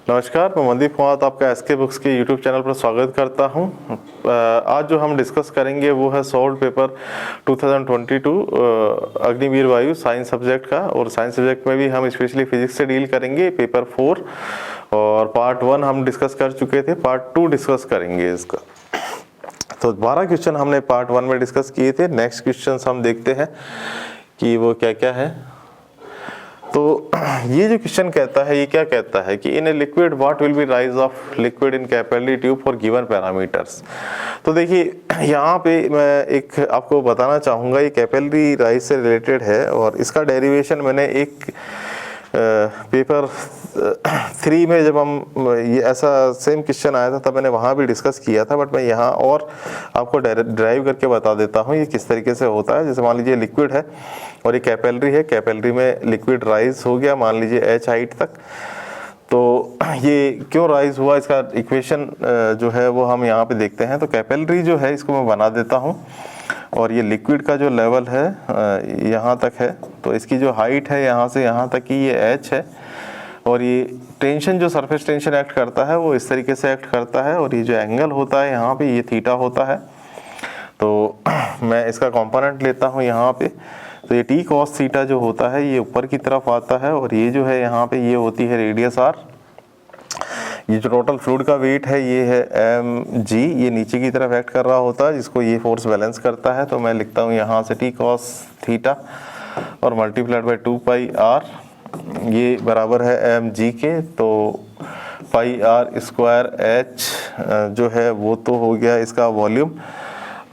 नमस्कार, मैं मनदीप फवाद आपका एसके बुक्स के यूट्यूब चैनल पर स्वागत करता हूं। आज जो हम डिस्कस करेंगे वो है सॉल्व पेपर 2022 अग्निवीर वायु साइंस सब्जेक्ट का। और साइंस सब्जेक्ट में भी हम स्पेशली फिजिक्स से डील करेंगे। पेपर 4 और पार्ट 1 हम डिस्कस कर चुके थे, पार्ट 2 डिस्कस करेंगे इसका। तो 12 क्वेश्चन हमने पार्ट 1 में डिस्कस किए थे। नेक्स्ट क्वेश्चन हम देखते हैं कि वो क्या क्या है। तो ये जो क्वेश्चन कहता है, ये क्या कहता है कि in a liquid what will be rise of liquid in capillary tube for given parameters. तो देखिए यहाँ पे मैं एक आपको बताना चाहूँगा, ये कैपिलरी राइज से रिलेटेड है और इसका डेरिवेशन मैंने एक पेपर 3 में जब हम ये ऐसा सेम क्वेश्चन आया था तब मैंने वहाँ भी डिस्कस किया था, बट मैं यहाँ और आपको ड्राइव करके बता देता हूँ ये किस तरीके से होता है। जैसे मान लीजिए लिक्विड है और ये कैपिलरी है, कैपिलरी में लिक्विड राइज हो गया मान लीजिए h हाइट तक। तो ये क्यों राइज हुआ, इसका इक्वेशन जो है वो हम यहाँ पे देखते हैं। तो कैपिलरी जो है इसको मैं बना देता हूँ और ये लिक्विड का जो लेवल है यहाँ तक है, तो इसकी जो हाइट है यहाँ से यहाँ तक की ये h है और ये टेंशन जो सरफेस टेंशन एक्ट करता है वो इस तरीके से एक्ट करता है और ये जो एंगल होता है यहाँ पे ये थीटा होता है। तो मैं इसका कंपोनेंट लेता हूँ यहाँ पे, तो ये टी कॉस थीटा जो होता है ये ऊपर की तरफ आता है और ये जो है यहाँ पे ये होती है रेडियस r। ये जो टोटल फ्लूइड का वेट है ये है mg, ये नीचे की तरफ एक्ट कर रहा होता है जिसको ये फोर्स बैलेंस करता है। तो मैं लिखता हूँ यहाँ से टी कॉस थीटा और मल्टीप्लाइड बाई 2 पाई r, ये बराबर है mg के। तो पाई r स्क्वायर h जो है वो तो हो गया इसका वॉल्यूम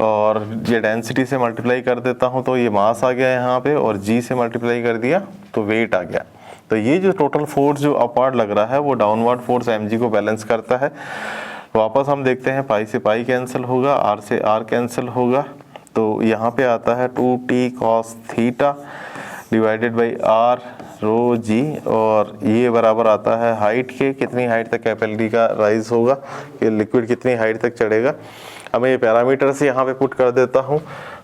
और ये डेंसिटी से मल्टीप्लाई कर देता हूँ तो ये मास आ गया यहाँ पे और g से मल्टीप्लाई कर दिया तो वेट आ गया। तो ये जो टोटल फोर्स जो अपवर्ड लग रहा है वो डाउनवर्ड फोर्स mg को बैलेंस करता है। वापस हम देखते हैं, पाई से पाई कैंसिल होगा, r से r कैंसिल होगा, तो यहाँ पे आता है 2t cos theta divided by r रो जी और ये बराबर आता है हाइट के, कितनी हाइट तक कैपिलरी का राइज होगा, कि लिक्विड कितनी हाइट तक चढ़ेगा। अब मैं ये पैरामीटर से यहाँ पे पुट कर देता हूँ,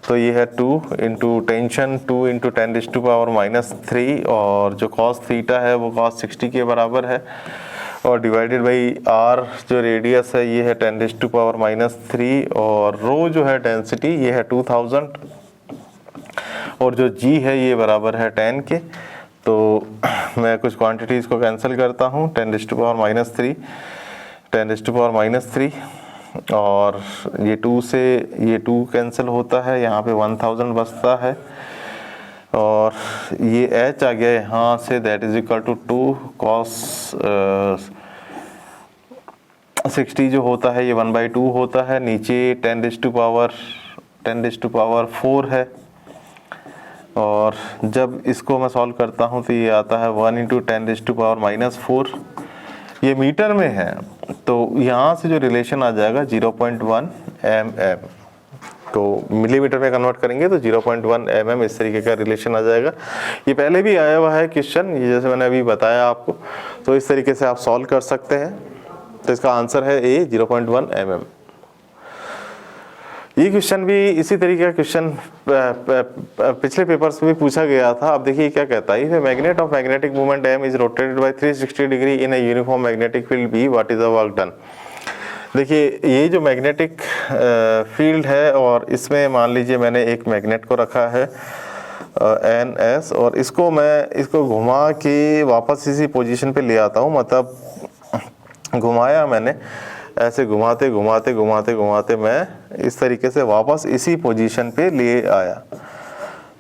तो ये है 2 इंटू टेंशन 2 इंटू 10⁻³ और जो cos थीटा है वो cos 60 के बराबर है और डिवाइडेड बाई r जो रेडियस है ये है 10⁻³ और रो जो है डेंसिटी ये है 2000 और जो g है ये बराबर है 10 के। तो मैं कुछ क्वांटिटीज़ को कैंसिल करता हूँ, 10⁻³ और ये 2 से ये 2 कैंसिल होता है, यहाँ पे 1000 बचता है और ये h आ गया यहाँ से, that is equal to 2 cos 60 जो होता है ये 1/2 होता है, नीचे 10⁻⁴ है और जब इसको मैं सॉल्व करता हूँ तो ये आता है 1 इंटू 10⁻⁴, ये मीटर में है। तो यहाँ से जो रिलेशन आ जाएगा 0.1 mm, तो मिलीमीटर में कन्वर्ट करेंगे तो 0.1 mm इस तरीके का रिलेशन आ जाएगा। ये पहले भी आया हुआ है क्वेश्चन, ये जैसे मैंने अभी बताया आपको, तो इस तरीके से आप सॉल्व कर सकते हैं। तो इसका आंसर है ए 0.1 mm। ये क्वेश्चन भी इसी तरीके का क्वेश्चन पिछले पेपर्स में भी पूछा गया था। अब देखिए क्या कहता है, magnet of magnetic moment m is rotated bye 360 degree in a uniform magnetic field b, what is the work done. देखिए ये जो मैग्नेटिक फील्ड है और इसमें मान लीजिए मैंने एक मैग्नेट को रखा है ns और इसको घुमा के वापस इसी पोजीशन पे ले आता हूँ, मतलब घुमाया मैंने, ऐसे घुमाते घुमाते घुमाते घुमाते मैं इस तरीके से वापस इसी पोजीशन पे ले आया।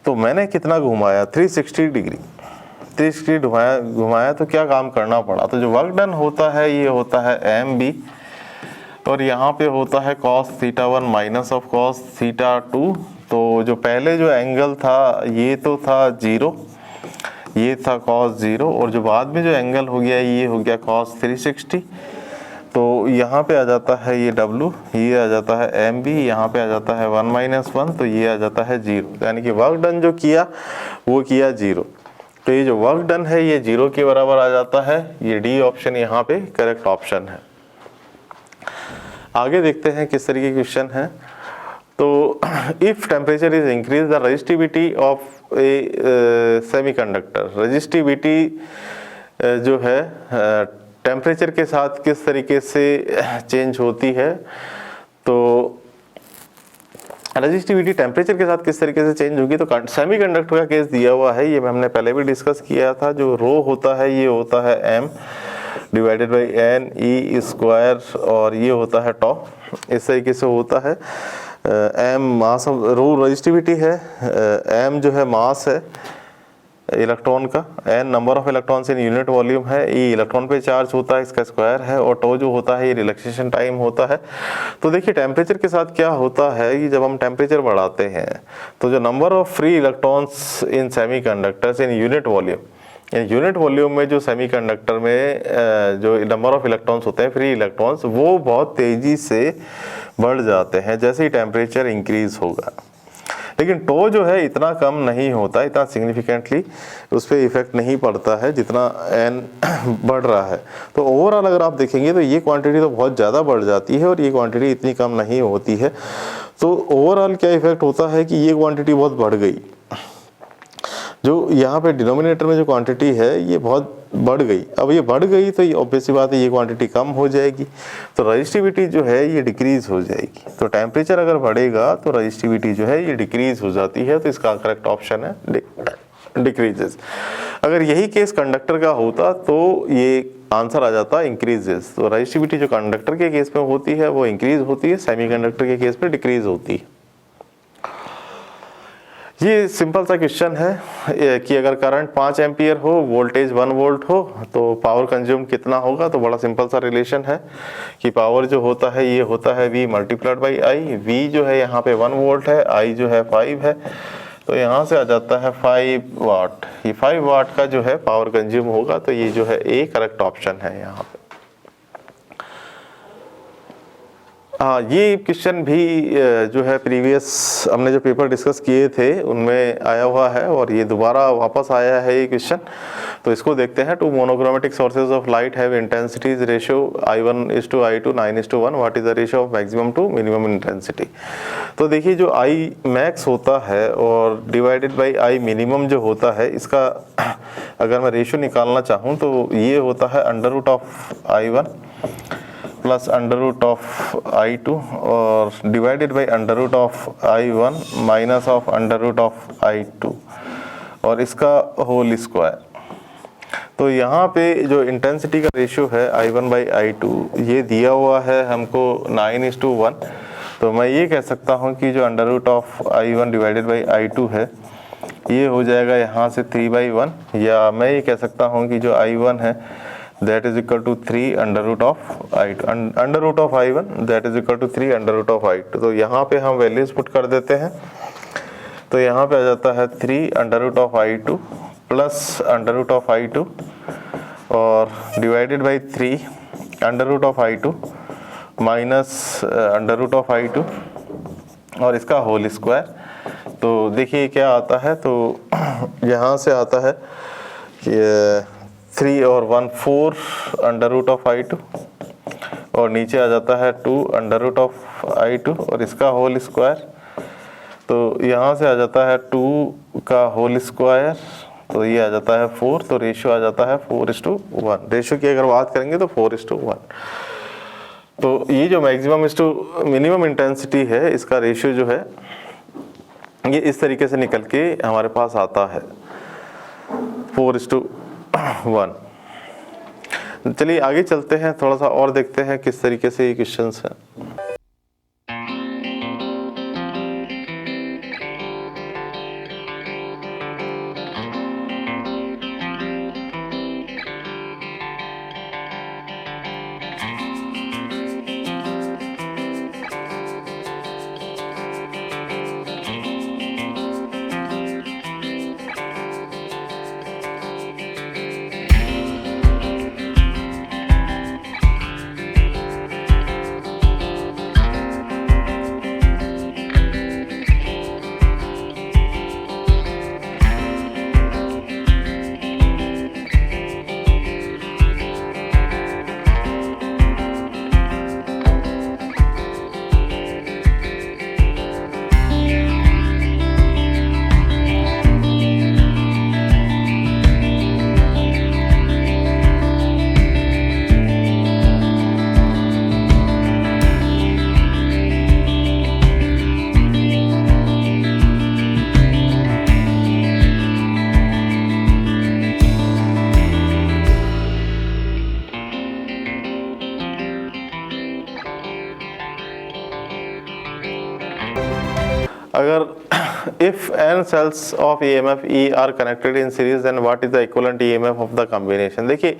तो मैंने कितना घुमाया, 360 डिग्री 360 घुमाया। तो क्या काम करना पड़ा, तो जो वर्क डन होता है ये होता है mb और यहाँ पे होता है cos θ1 माइनस ऑफ cos θ2। तो जो पहले जो एंगल था ये तो था 0, ये था cos 0 और जो बाद में जो एंगल हो गया ये हो गया cos 360। तो यहाँ पे आ जाता है ये w, ये आ जाता है mb, यहाँ पे आ जाता है 1 - 1, तो ये आ जाता है 0, यानी कि वर्क डन जो किया वो किया 0। तो ये जो वर्क डन है ये 0 के बराबर आ जाता है। ये डी ऑप्शन यहाँ पे करेक्ट ऑप्शन है। आगे देखते हैं किस तरीके की क्वेश्चन है। तो if temperature is increase the resistivity of A semiconductor, resistivity जो है टेम्परेचर के साथ किस तरीके से चेंज होती है, तो रेजिस्टिविटी टेम्परेचर के साथ किस तरीके से चेंज होगी। तो सेमीकंडक्टर का केस दिया हुआ है, ये हमने पहले भी डिस्कस किया था। जो रो होता है ये होता है m divided by n e square, और ये होता है टॉ। इस तरीके से होता है। m मास रो रेजिस्टिविटी है, m जो है मास है इलेक्ट्रॉन का, n number of electrons in unit volume है, e इलेक्ट्रॉन पे चार्ज होता है इसका स्क्वायर है, और टो जो होता है ये रिलैक्सेशन टाइम होता है। तो देखिए टेम्परेचर के साथ क्या होता है कि जब हम टेम्परेचर बढ़ाते हैं तो जो number of free electrons in semiconductors in unit volume में जो सेमीकंडक्टर में जो नंबर ऑफ इलेक्ट्रॉन्स होते हैं फ्री इलेक्ट्रॉन्स, वो बहुत तेज़ी से बढ़ जाते हैं जैसे ही टेम्परेचर इंक्रीज होगा। लेकिन टो जो है इतना कम नहीं होता, इतना सिग्निफिकेंटली उस पर इफेक्ट नहीं पड़ता है जितना n बढ़ रहा है। तो ओवरऑल अगर आप देखेंगे तो ये क्वांटिटी तो बहुत ज़्यादा बढ़ जाती है और ये क्वांटिटी इतनी कम नहीं होती है। तो ओवरऑल क्या इफेक्ट होता है कि ये क्वांटिटी बहुत बढ़ गई, जो यहाँ पे डिनोमिनेटर में जो क्वांटिटी है ये बहुत बढ़ गई। अब ये बढ़ गई तो ये ऑब्वियस सी बात है ये क्वांटिटी कम हो जाएगी, तो रेजिस्टिविटी जो है ये डिक्रीज हो जाएगी। तो टेम्परेचर अगर बढ़ेगा तो रेजिस्टिविटी जो है ये डिक्रीज हो जाती है, तो इसका करेक्ट ऑप्शन है डिक्रीजेस। अगर यही केस कंडक्टर का होता तो ये आंसर आ जाता इंक्रीजेस। तो रेजिस्टिविटी जो कंडक्टर के केस में होती है वो इंक्रीज होती है, सेमीकंडक्टर के केस में डिक्रीज होती है। ये सिंपल सा क्वेश्चन है कि अगर करंट 5 एम्पियर हो, वोल्टेज 1 वोल्ट हो, तो पावर कंज्यूम कितना होगा। तो बड़ा सिंपल सा रिलेशन है कि पावर जो होता है ये होता है V multiplied by I। V जो है यहाँ पे 1 वोल्ट है, I जो है 5 है, तो यहाँ से आ जाता है 5 वाट। ये 5 वाट का जो है पावर कंज्यूम होगा, तो ये जो है A करेक्ट ऑप्शन है यहाँ पे। हाँ, ये क्वेश्चन भी जो है प्रीवियस हमने जो पेपर डिस्कस किए थे उनमें आया हुआ है और ये दोबारा वापस आया है ये क्वेश्चन। तो इसको देखते हैं। Two monochromatic sources of light have intensities ratio I1:I2 9:1, what is the ratio of maximum to minimum intensity. तो देखिए जो I मैक्स होता है और डिवाइडेड बाई I मिनिमम जो होता है, इसका अगर मैं रेशियो निकालना चाहूँ तो ये होता है √I1 प्लस √I2 और divided by √I1 minus of √I2 और इसका होल स्क्वायर। तो यहाँ पे जो इंटेंसिटी का रेशियो है I1/I2 ये दिया हुआ है हमको 9:1। तो मैं ये कह सकता हूँ कि जो √I1 डिवाइडेड बाई I2 है ये हो जाएगा यहाँ से 3/1, या मैं ये कह सकता हूँ कि जो I1 है that is equal to 3 √I2 √I1 that is equal to 3 √I2। तो यहाँ पे हम वैल्यूज पुट कर देते हैं। तो यहाँ पे आ जाता है 3 √I2 प्लस √I2 और divided by 3 √I2 minus √I2 और इसका होल स्क्वायर। तो देखिए क्या आता है, तो यहाँ से आता है कि 3 और 1 4 √I2 और नीचे आ जाता है 2 √I2 और इसका होल स्क्वायर। तो यहाँ से आ जाता है 2 का होल स्क्वायर, तो ये आ जाता है 4। तो रेशियो आ जाता है 4:1। रेशियो की अगर बात करेंगे तो 4:1। तो ये जो मैक्सिमम इस टू मिनिमम इंटेंसिटी है इसका रेशियो जो है ये इस तरीके से निकल के हमारे पास आता है 4:1। चलिए आगे चलते हैं, थोड़ा सा और देखते हैं किस तरीके से ये क्वेश्चंस हैं। अगर if n cells of EMF E are connected in series then what is the equivalent EMF of the combination. देखिए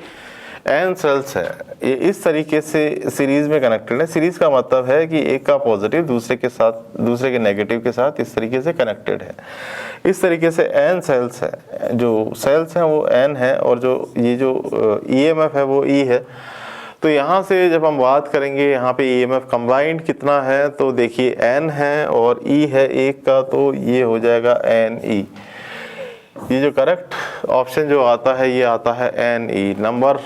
n सेल्स है, ये इस तरीके से सीरीज में कनेक्टेड है। सीरीज का मतलब है कि एक का पॉजिटिव दूसरे के साथ, दूसरे के नेगेटिव के साथ इस तरीके से कनेक्टेड है। इस तरीके से n सेल्स है, जो सेल्स हैं वो n है और जो ये जो EMF है वो E है। तो यहाँ से जब हम बात करेंगे यहाँ पे EMF कंबाइंड कितना है, तो देखिए n है और E है एक का, तो ये हो जाएगा NE। ये जो करेक्ट ऑप्शन जो आता है ये आता है NE। नंबर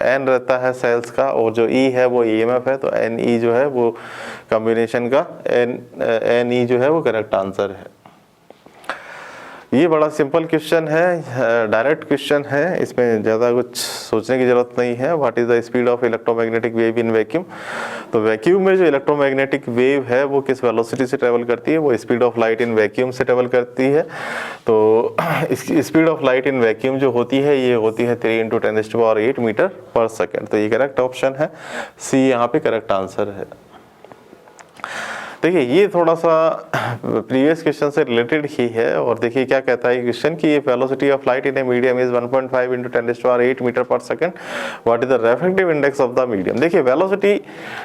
n रहता है सेल्स का और जो E है वो EMF है, तो NE जो है वो कॉम्बिनेशन का NE जो है वो करेक्ट आंसर है। ये बड़ा सिंपल क्वेश्चन है, डायरेक्ट क्वेश्चन है, इसमें ज़्यादा कुछ सोचने की ज़रूरत नहीं है। What is the speed of electromagnetic wave in vacuum. तो वैक्यूम में जो इलेक्ट्रोमैग्नेटिक वेव है वो किस वेलोसिटी से ट्रेवल करती है, वो speed of light in vacuum से ट्रेवल करती है। तो इसकी speed of light in vacuum जो होती है ये होती है 3 × 10⁸ मीटर पर सेकेंड। तो ये करेक्ट ऑप्शन है, सी यहाँ पे करेक्ट आंसर है। देखिए ये थोड़ा सा प्रीवियस क्वेश्चन से रिलेटेड ही है और देखिए क्या कहता है क्वेश्चन कि ये velocity of light in a medium is 1.5 × 10⁸ metre per second, what is the refractive index of the medium. देखिए वेलोसिटी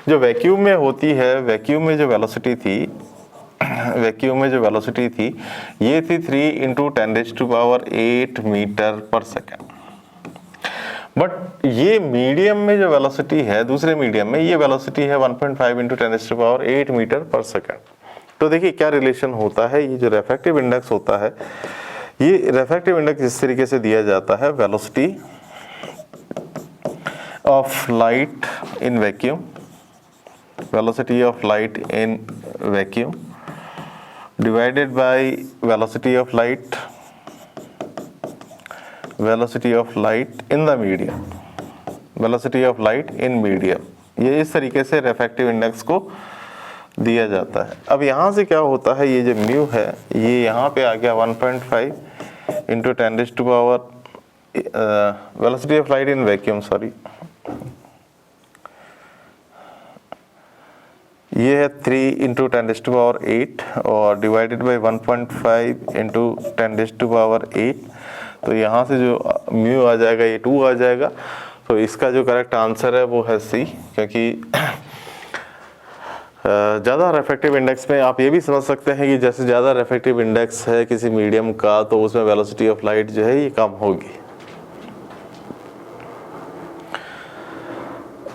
जो वैक्यूम में होती है, वैक्यूम में जो वेलोसिटी थी, वैक्यूम में जो वेलोसिटी थी ये थी 3 × 10⁸ मीटर पर सेकंड। बट ये मीडियम में जो वेलोसिटी है, दूसरे मीडियम में ये वेलोसिटी है 1.5 × 10⁸ मीटर पर सेकंड। तो देखिए क्या रिलेशन होता है, ये जो रिफ्रैक्टिव इंडेक्स होता है, ये रिफ्रैक्टिव इंडेक्स इस तरीके से दिया जाता है, velocity of light in vacuum, velocity of light in vacuum divided by velocity of light, velocity of light in the medium, velocity of light in medium। ये इस तरीके से रिफ्रैक्टिव इंडेक्स को दिया जाता है। अब यहाँ से क्या होता है, ये जो म्यू है ये यहाँ पे आ गया 1.5 × 10⁻, velocity of light in vacuum, sorry ये है 3 × 10⁸ और डिवाइडेड बाय 1.5 × 10⁸। तो यहाँ से जो म्यू आ जाएगा ये 2 आ जाएगा। तो इसका जो करेक्ट आंसर है वो है सी, क्योंकि ज़्यादा रिफ्रैक्टिव इंडेक्स में आप ये भी समझ सकते हैं कि जैसे ज़्यादा रिफ्रैक्टिव इंडेक्स है किसी मीडियम का तो उसमें वेलोसिटी ऑफ लाइट जो है ये कम होगी।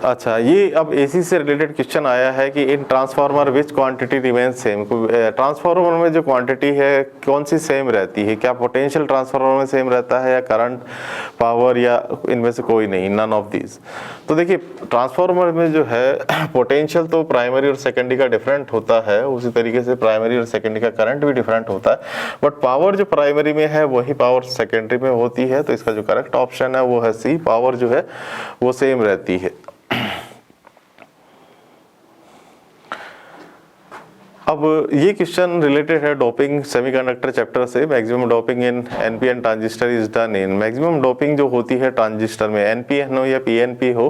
अच्छा, ये अब एसी से रिलेटेड क्वेश्चन आया है कि इन transformer which quantity remain same. Transformer में जो क्वांटिटी है कौन सी सेम रहती है, क्या पोटेंशियल ट्रांसफार्मर में सेम रहता है या करंट, पावर, या इनमें से कोई नहीं, नन ऑफ दीज। तो देखिए ट्रांसफार्मर में जो है पोटेंशियल तो प्राइमरी और सेकेंडरी का डिफरेंट होता है, उसी तरीके से प्राइमरी और सेकेंडरी का करंट भी डिफरेंट होता है, बट पावर जो प्राइमरी में है वही पावर सेकेंडरी में होती है। तो इसका जो करेक्ट ऑप्शन है वो है सी, पावर जो है वो सेम रहती है। अब ये क्वेश्चन रिलेटेड है डोपिंग सेमीकंडक्टर चैप्टर से। Maximum doping in NPN transistor is done in, maximum doping जो होती है ट्रांजिस्टर में, एनपीएन हो या पीएनपी हो,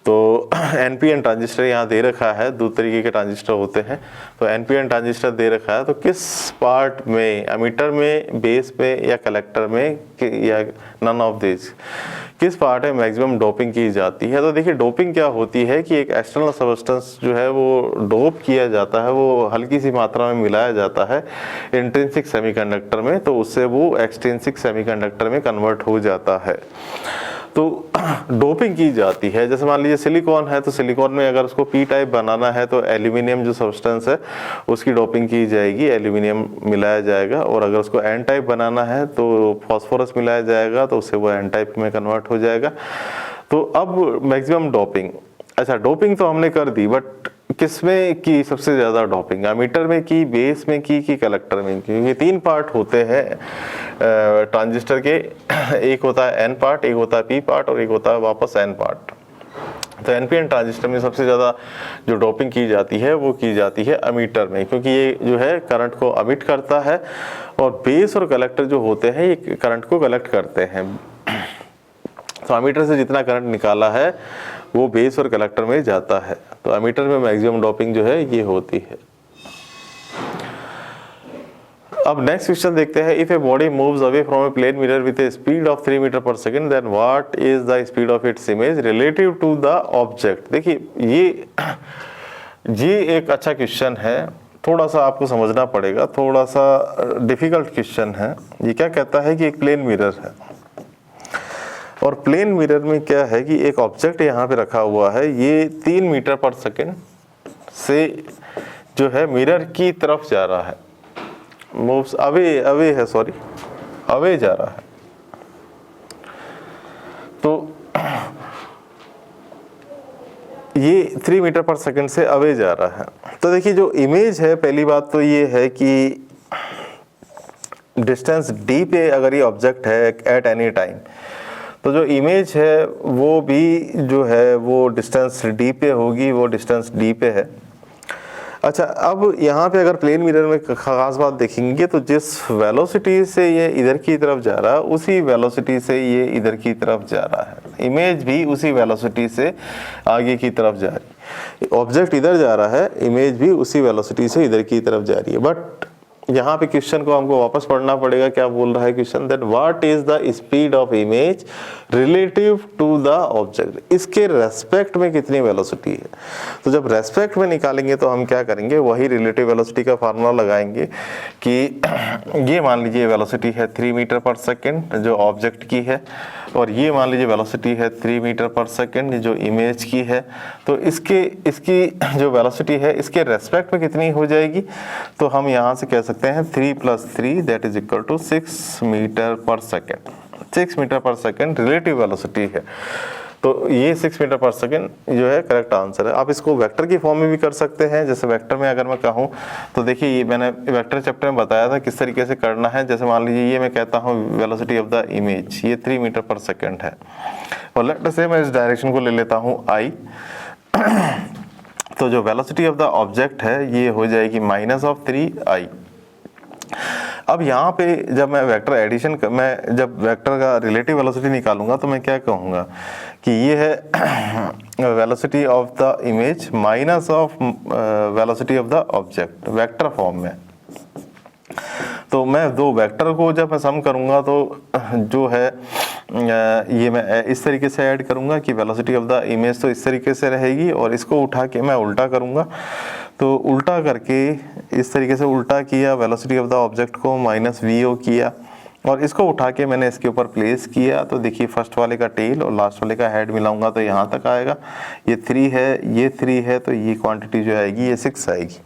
तो एनपीएन ट्रांजिस्टर यहाँ दे रखा है, 2 तरीके के ट्रांजिस्टर होते हैं। तो एनपीएन ट्रांजिस्टर दे रखा है, तो किस पार्ट में, एमीटर में, बेस में या कलेक्टर में, या नन ऑफ दिस, किस पार्ट में मैक्सिमम डोपिंग की जाती है। तो देखिए डोपिंग क्या होती है कि एक एक्सटर्नल सब्सटेंस जो है वो डोप किया जाता है, वो हल्की सी मात्रा में मिलाया जाता है इंट्रिंसिक सेमीकंडक्टर में, तो उससे वो एक्सट्रिंसिक सेमीकंडक्टर में कन्वर्ट हो जाता है। तो डोपिंग की जाती है। जैसे मान लीजिए सिलिकॉन है, तो सिलिकॉन में अगर उसको पी टाइप बनाना है तो एल्यूमिनियम जो सब्सटेंस है उसकी डोपिंग की जाएगी, एल्यूमिनियम मिलाया जाएगा। और अगर उसको एन टाइप बनाना है तो फॉस्फोरस मिलाया जाएगा, तो उससे वो एन टाइप में कन्वर्ट हो जाएगा। तो अब मैक्सिमम डोपिंग, अच्छा डोपिंग तो हमने कर दी, बट किसमें की सबसे ज़्यादा डोपिंग, एमीटर में की, बेस में की कलेक्टर में की। ये 3 पार्ट होते हैं ट्रांजिस्टर के, एक होता है एन पार्ट, एक होता है पी पार्ट और एक होता है वापस एन पार्ट। तो एनपीएन ट्रांजिस्टर में सबसे ज़्यादा जो डोपिंग की जाती है वो की जाती है एमीटर में, क्योंकि ये जो है करंट को एमिट करता है, और बेस और कलेक्टर जो होते हैं ये करंट को कलेक्ट करते हैं। तो एमीटर से जितना करंट निकाला है वो बेस और कलेक्टर में जाता है। तो एमीटर में मैक्सिमम डोपिंग जो है ये होती है। अब नेक्स्ट क्वेश्चन देखते हैं, if a body moves away from a plane mirror with a speed of 3 metre per second then what is the speed of its image relative to the object. देखिए ये एक अच्छा क्वेश्चन है, थोड़ा सा आपको समझना पड़ेगा, थोड़ा सा डिफिकल्ट क्वेश्चन है। ये क्या कहता है कि एक प्लेन मिरर है और प्लेन मिरर में क्या है कि एक ऑब्जेक्ट यहाँ पे रखा हुआ है, ये 3 मीटर पर सेकेंड से जो है मिरर की तरफ जा रहा है, मूव्स अवे जा रहा है। तो ये 3 मीटर पर सेकंड से अवे जा रहा है। तो देखिए जो इमेज है, पहली बात तो ये है कि डिस्टेंस d पे अगर ये ऑब्जेक्ट है एट एनी टाइम, तो जो इमेज है वो भी जो है वो डिस्टेंस d पे होगी, वो डिस्टेंस d पे है। अच्छा, अब यहाँ पे अगर प्लेन मिरर में खास बात देखेंगे तो जिस वेलोसिटी से ये इधर की तरफ जा रहा है उसी वेलोसिटी से ये इधर की तरफ जा रहा है, इमेज भी उसी वेलोसिटी से आगे की तरफ जा रही है। ऑब्जेक्ट इधर जा रहा है, इमेज भी उसी वेलोसिटी से इधर की तरफ जा रही है। बट यहाँ पे क्वेश्चन को हमको वापस पढ़ना पड़ेगा, क्या बोल रहा है question, that what is the speed of image relative to the object, इसके रेस्पेक्ट में कितनी वेलोसिटी है। तो जब रेस्पेक्ट में निकालेंगे तो हम क्या करेंगे, वही रिलेटिव वेलोसिटी का फार्मूला लगाएंगे कि ये मान लीजिए वेलोसिटी है 3 मीटर पर सेकेंड जो ऑब्जेक्ट की है, और ये मान लीजिए वेलोसिटी है 3 मीटर पर सेकेंड जो इमेज की है। तो इसकी जो वेलोसिटी है इसके रेस्पेक्ट में कितनी हो जाएगी, तो हम यहाँ से कह सकते हैं 3 + 3 that is equal to 6 metre per second. 6 metre per second relative velocity है। तो ये 6 मीटर पर सेकेंड जो है करेक्ट आंसर है। आप इसको वेक्टर की फॉर्म में भी कर सकते हैं। जैसे वेक्टर में अगर मैं कहूँ तो देखिए, ये मैंने वेक्टर चैप्टर में बताया था किस तरीके से करना है। जैसे मान लीजिए ये मैं कहता हूँ वेलोसिटी ऑफ द इमेज, ये 3 मीटर पर सेकेंड है, और लेट से मैं इस डायरेक्शन को ले लेता हूँ I। तो जो वेलोसिटी ऑफ द ऑब्जेक्ट है ये हो जाएगी -3I। अब यहाँ पे जब मैं वेक्टर एडिशन मैं जब वेक्टर का रिलेटिव वेलोसिटी निकालूंगा तो मैं क्या कहूँगा कि ये है velocity of the image minus of velocity of the object, vector form में। तो मैं दो वेक्टर को जब मैं सम करूँगा तो जो है ये मैं इस तरीके से ऐड करूँगा कि वेलोसिटी ऑफ द इमेज तो इस तरीके से रहेगी, और इसको उठा के मैं उल्टा करूँगा। तो उल्टा करके इस तरीके से उल्टा किया, वेलोसिटी ऑफ द ऑब्जेक्ट को -VO किया, और इसको उठा के मैंने इसके ऊपर प्लेस किया। तो देखिए फर्स्ट वाले का टेल और लास्ट वाले का हेड मिलाऊंगा तो यहाँ तक आएगा। ये 3 है, ये 3 है, तो ये क्वांटिटी जो आएगी ये 6 आएगी।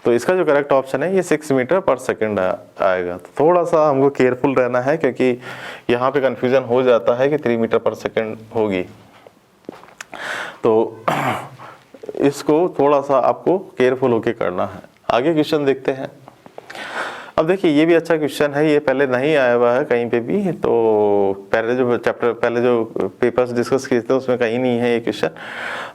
तो इसका जो करेक्ट ऑप्शन है ये 6 मीटर पर सेकेंड आएगा। तो थोड़ा सा हमको केयरफुल रहना है क्योंकि यहाँ पे कंफ्यूजन हो जाता है कि 3 मीटर पर सेकेंड होगी। तो इसको थोड़ा सा आपको केयरफुल होके करना है। आगे क्वेश्चन देखते हैं। अब देखिए ये भी अच्छा क्वेश्चन है, ये पहले नहीं आया हुआ है कहीं पे भी। तो पहले जो पेपर्स डिस्कस किए थे उसमें कहीं नहीं है ये क्वेश्चन।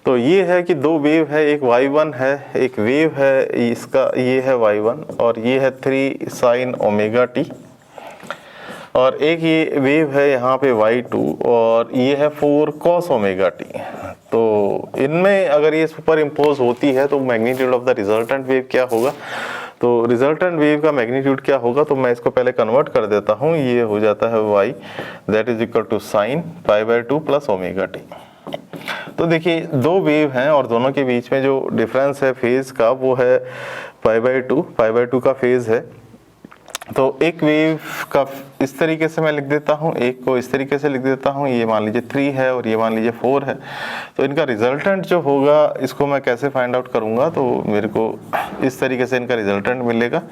तो ये है कि दो वेव है, एक y1 है, एक वेव है, इसका ये है y1 और ये है 3 sin ω t, और एक ये वेव है यहाँ पे y2 और ये है 4 cos ω t। तो इनमें अगर ये सुपर इम्पोज होती है तो magnitude of the resultant wave क्या होगा, तो रिजल्टेंट वेव का मैग्नीट्यूड क्या होगा, तो मैं इसको पहले कन्वर्ट कर देता हूँ। ये हो जाता है y that is equal to sin π/2 + ω t। तो देखिए दो वेव हैं और दोनों के बीच में जो डिफरेंस है फेज का वो है π/2 का फेज है। तो एक वेव का इस तरीके से मैं लिख देता हूँ, एक को इस तरीके से लिख देता हूँ। ये मान लीजिए 3 है और ये मान लीजिए 4 है। तो इनका रिजल्टेंट जो होगा इसको मैं कैसे फाइंड आउट करूँगा, तो मेरे को इस तरीके से इनका रिजल्टेंट मिलेगा।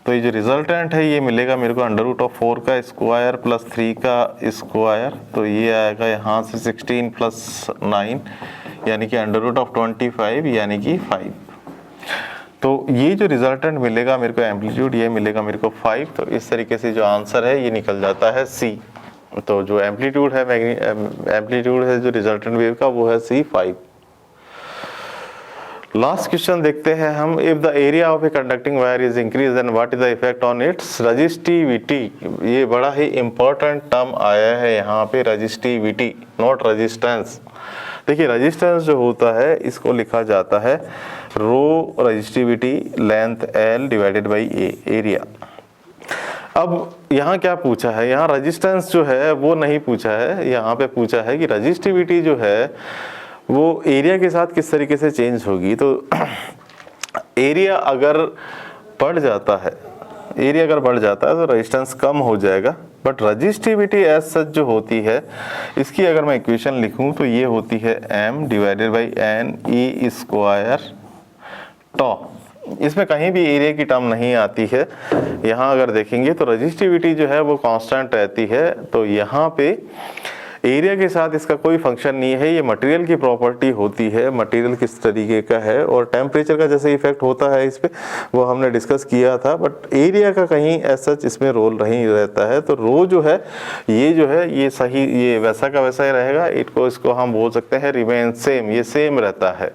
तो ये जो रिजल्टेंट है ये मिलेगा मेरे को √4 का स्क्वायर प्लस 3 का स्क्वायर। तो ये आएगा यहाँ से 16 + 9 यानी कि √25 यानी कि 5। तो ये जो रिजल्टेंट मिलेगा मेरे को एम्पलीट्यूड, ये मिलेगा मेरे को 5। तो इस तरीके से जो आंसर है ये निकल जाता है C। तो जो एम्पलीट्यूड है जो रिजल्टेंट वेव का वो है C5। लास्ट क्वेश्चन देखते हैं हम। If the area of a conducting wire is increase then what is the effect on its resistivity. ये बड़ा ही इंपॉर्टेंट टर्म आया है यहाँ पे, रजिस्टिविटी नॉट रेजिस्टेंस। देखिए रेजिस्टेंस जो होता है इसको लिखा जाता है rho resistivity length L divided by a, area. अब यहाँ क्या पूछा है, यहाँ रेजिस्टेंस जो है वो नहीं पूछा है, यहाँ पे पूछा है कि रेजिस्टिविटी जो है वो एरिया के साथ किस तरीके से चेंज होगी। तो एरिया अगर बढ़ जाता है, एरिया अगर बढ़ जाता है तो रेजिस्टेंस कम हो जाएगा, बट रजिस्टिविटी एज सच जो होती है इसकी अगर मैं इक्वेशन लिखूं तो ये होती है m divided by n e square tau. इसमें कहीं भी एरिया की टर्म नहीं आती है। यहाँ अगर देखेंगे तो रजिस्टिविटी जो है वो कांस्टेंट रहती है, तो यहाँ पे एरिया के साथ इसका कोई फंक्शन नहीं है। ये मटेरियल की प्रॉपर्टी होती है, मटेरियल किस तरीके का है और टेम्परेचर का जैसे इफेक्ट होता है इस पे वो हमने डिस्कस किया था, बट एरिया का कहीं ऐसा इसमें रोल नहीं रहता है। तो रो जो है ये सही, ये वैसा का वैसा ही रहेगा। इसको हम बोल सकते हैं रिमेन सेम, ये सेम रहता है।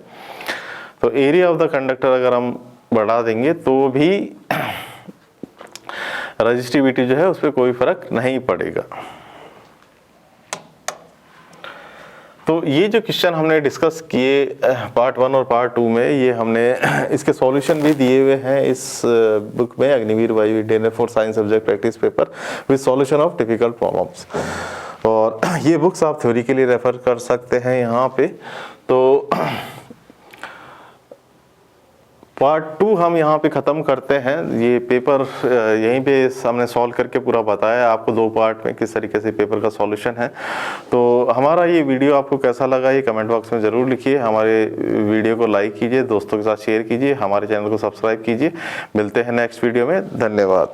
तो एरिया ऑफ द कंडक्टर अगर हम बढ़ा देंगे तो भी रजिस्टिविटी जो है उस पर कोई फर्क नहीं पड़ेगा। तो ये जो क्वेश्चन हमने डिस्कस किए पार्ट 1 और पार्ट 2 में, ये हमने इसके सॉल्यूशन भी दिए हुए हैं इस बुक में, अग्निवीर वायु DNF for science subject practice paper with solution of difficult problems. और ये बुक्स आप थ्योरी के लिए रेफर कर सकते हैं यहाँ पे। तो पार्ट 2 हम यहाँ पे ख़त्म करते हैं। ये पेपर यहीं पे हमने सॉल्व करके पूरा बताया आपको 2 पार्ट में किस तरीके से पेपर का सॉल्यूशन है। तो हमारा ये वीडियो आपको कैसा लगा ये कमेंट बॉक्स में ज़रूर लिखिए। हमारे वीडियो को लाइक कीजिए, दोस्तों के साथ शेयर कीजिए, हमारे चैनल को सब्सक्राइब कीजिए। मिलते हैं नेक्स्ट वीडियो में। धन्यवाद।